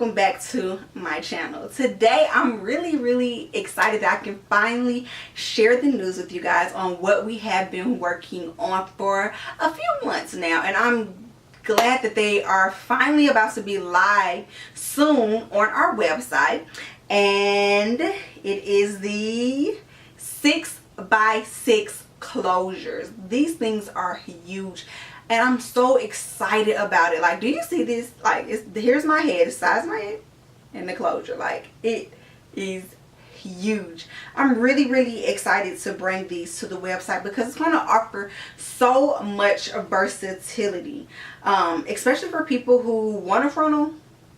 welcome back to my channel. Today I'm really excited that I can finally share the news with you guys on what we have been working on for a few months now, and I'm glad that they are finally about to be live soon on our website. And it is the 6x6 closures. These things are huge and I'm so excited about it. Like, do you see this? Like, here's my head, the size of my head, and the closure. Like, it is huge. I'm really excited to bring these to the website because it's going to offer so much versatility, especially for people who want a frontal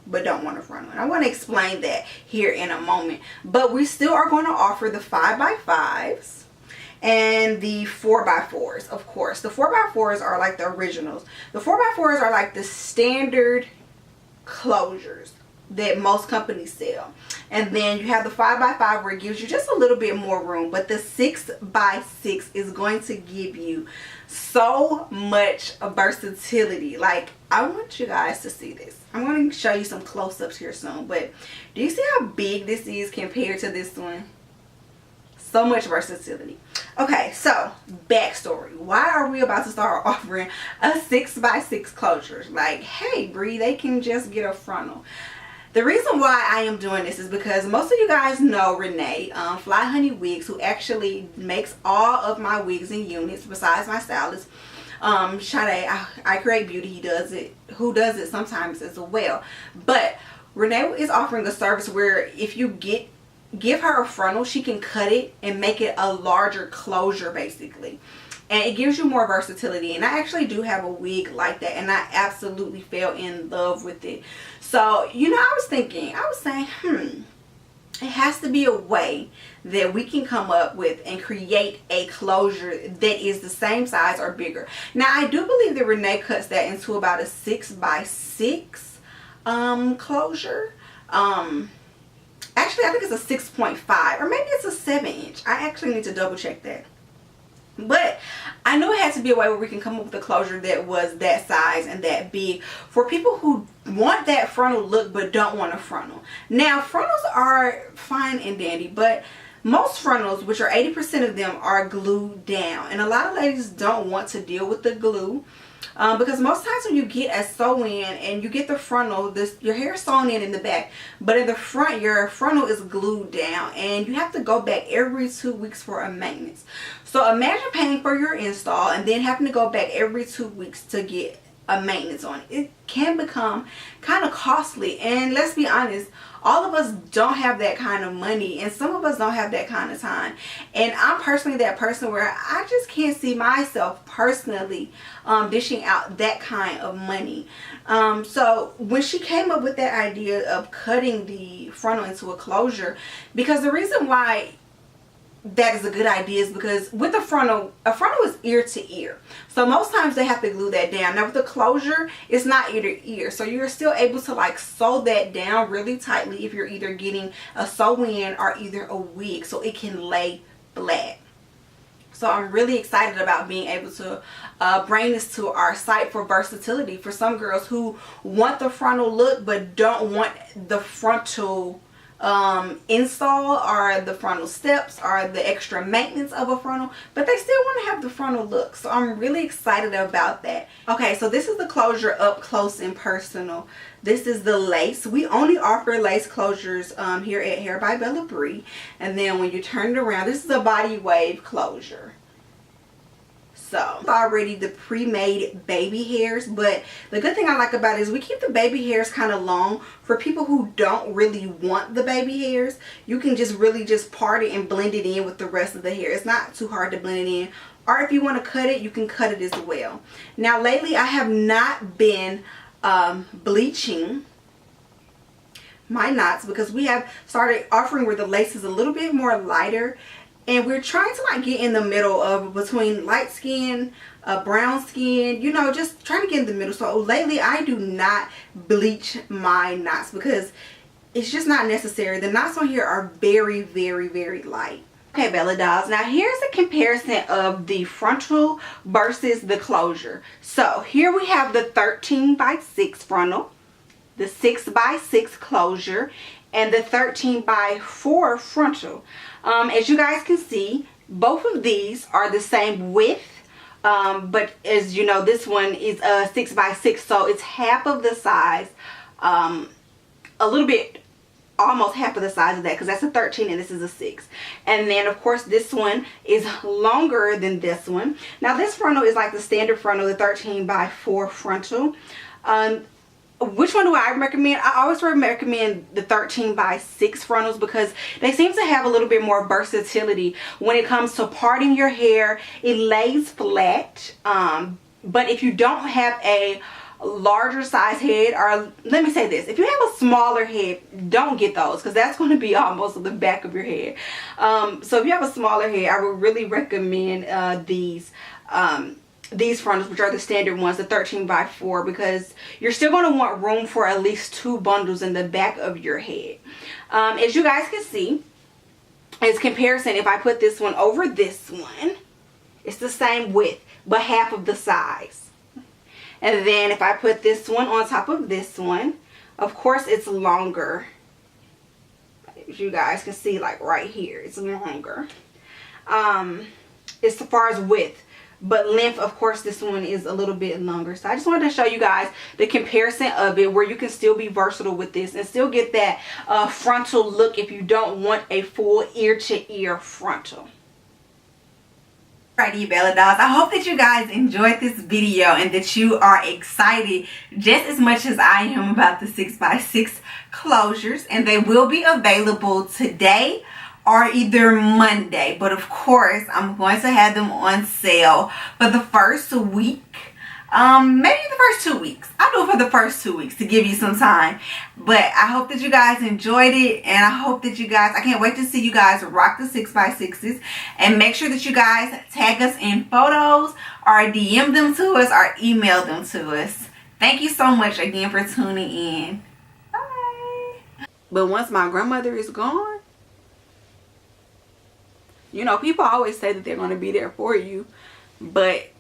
but don't want a frontal. And I want to explain that here in a moment. But we still are going to offer the 5x5s and the 4x4s, of course. The 4x4s are like the originals. The 4x4s are like the standard closures that most companies sell. And then you have the 5x5 where it gives you just a little bit more room. But the 6x6 is going to give you so much versatility. Like, I want you guys to see this. I'm going to show you some close-ups here soon. But do you see how big this is compared to this one? So much versatility. Okay, so backstory. Why are we about to start offering a 6x6 closures? Like, hey, Bree, they can just get a frontal. The reason why I am doing this is because most of you guys know Renee, Fly Honey Wigs, who actually makes all of my wigs and units besides my stylist. Sade, I Create Beauty, he does it, who does it sometimes as well. But Renee is offering a service where if you give her a frontal, she can cut it and make it a larger closure basically. And it gives you more versatility. And I actually do have a wig like that, and I absolutely fell in love with it. So, you know, I was saying, it has to be a way that we can come up with and create a closure that is the same size or bigger. Now, I do believe that Renee cuts that into about a 6x6 closure. Actually, I think it's a 6.5 or maybe it's a 7-inch. I actually need to double check that. But I knew it had to be a way where we can come up with a closure that was that size and that big for people who want that frontal look but don't want a frontal. Now, frontals are fine and dandy, but most frontals, which are 80% of them, are glued down. And a lot of ladies don't want to deal with the glue. Because most times when you get a sew-in and you get the frontal, your hair is sewn in the back, but in the front your frontal is glued down and you have to go back every 2 weeks for a maintenance. So imagine paying for your install and then having to go back every 2 weeks to get a maintenance on it. It can become kind of costly, and let's be honest, all of us don't have that kind of money, and some of us don't have that kind of time. And I'm personally that person where I just can't see myself personally dishing out that kind of money. So when she came up with that idea of cutting the frontal into a closure, because the reason why that is a good idea is because with a frontal is ear to ear. So most times they have to glue that down. Now with the closure, it's not ear to ear. So you're still able to like sew that down really tightly if you're either getting a sew-in or either a wig, so it can lay flat. So I'm really excited about being able to bring this to our site for versatility for some girls who want the frontal look but don't want the frontal install or the frontal steps or the extra maintenance of a frontal, but they still want to have the frontal look. So I'm really excited about that. Okay, so this is the closure up close and personal. This is the lace. We only offer lace closures here at Hair by Belle Bree. And then when you turn it around, this is a body wave closure. So already the pre-made baby hairs, but the good thing I like about it is we keep the baby hairs kind of long. For people who don't really want the baby hairs, you can just really just part it and blend it in with the rest of the hair. It's not too hard to blend it in, or if you want to cut it, you can cut it as well. Now lately I have not been bleaching my knots because we have started offering where the lace is a little bit more lighter. And we're trying to like get in the middle of between light skin, brown skin, you know, just trying to get in the middle. So lately I do not bleach my knots because it's just not necessary. The knots on here are very light. Okay, Bella dolls, now here's a comparison of the frontal versus the closure. So here we have the 13x6 frontal. the 6x6 closure, and the 13x4 frontal. As you guys can see, both of these are the same width, but as you know, this one is a 6x6, so it's half of the size, a little bit, almost half of the size of that, because that's a 13 and this is a 6. And then of course this one is longer than this one. Now this frontal is like the standard frontal, the 13x4 frontal. Which one do I recommend? I always recommend the 13x6 frontals because they seem to have a little bit more versatility when it comes to parting your hair. It lays flat, but if you don't have a larger size head, or let me say this, if you have a smaller head, don't get those, because that's going to be almost the back of your head. So if you have a smaller head, I would really recommend these frontals, which are the standard ones, the 13x4, because you're still going to want room for at least 2 bundles in the back of your head. As you guys can see, as comparison, if I put this one over this one, it's the same width but half of the size. And then if I put this one on top of this one, of course it's longer. As you guys can see, like right here, it's longer. As far as width, but length, of course, this one is a little bit longer. So I just wanted to show you guys the comparison of it, where you can still be versatile with this and still get that frontal look if you don't want a full ear-to-ear frontal. Alrighty, Bella dolls, I hope that you guys enjoyed this video and that you are excited just as much as I am about the 6x6 closures, and they will be available today or either Monday, but of course I'm going to have them on sale for the first week, maybe the first 2 weeks. I'll do it for the first 2 weeks to give you some time. But I hope that you guys enjoyed it, and I hope that you guys, I can't wait to see you guys rock the 6x6s, and make sure that you guys tag us in photos or DM them to us or email them to us. Thank you so much again for tuning in. Bye. But once my grandmother is gone, you know, people always say that they're going to be there for you, but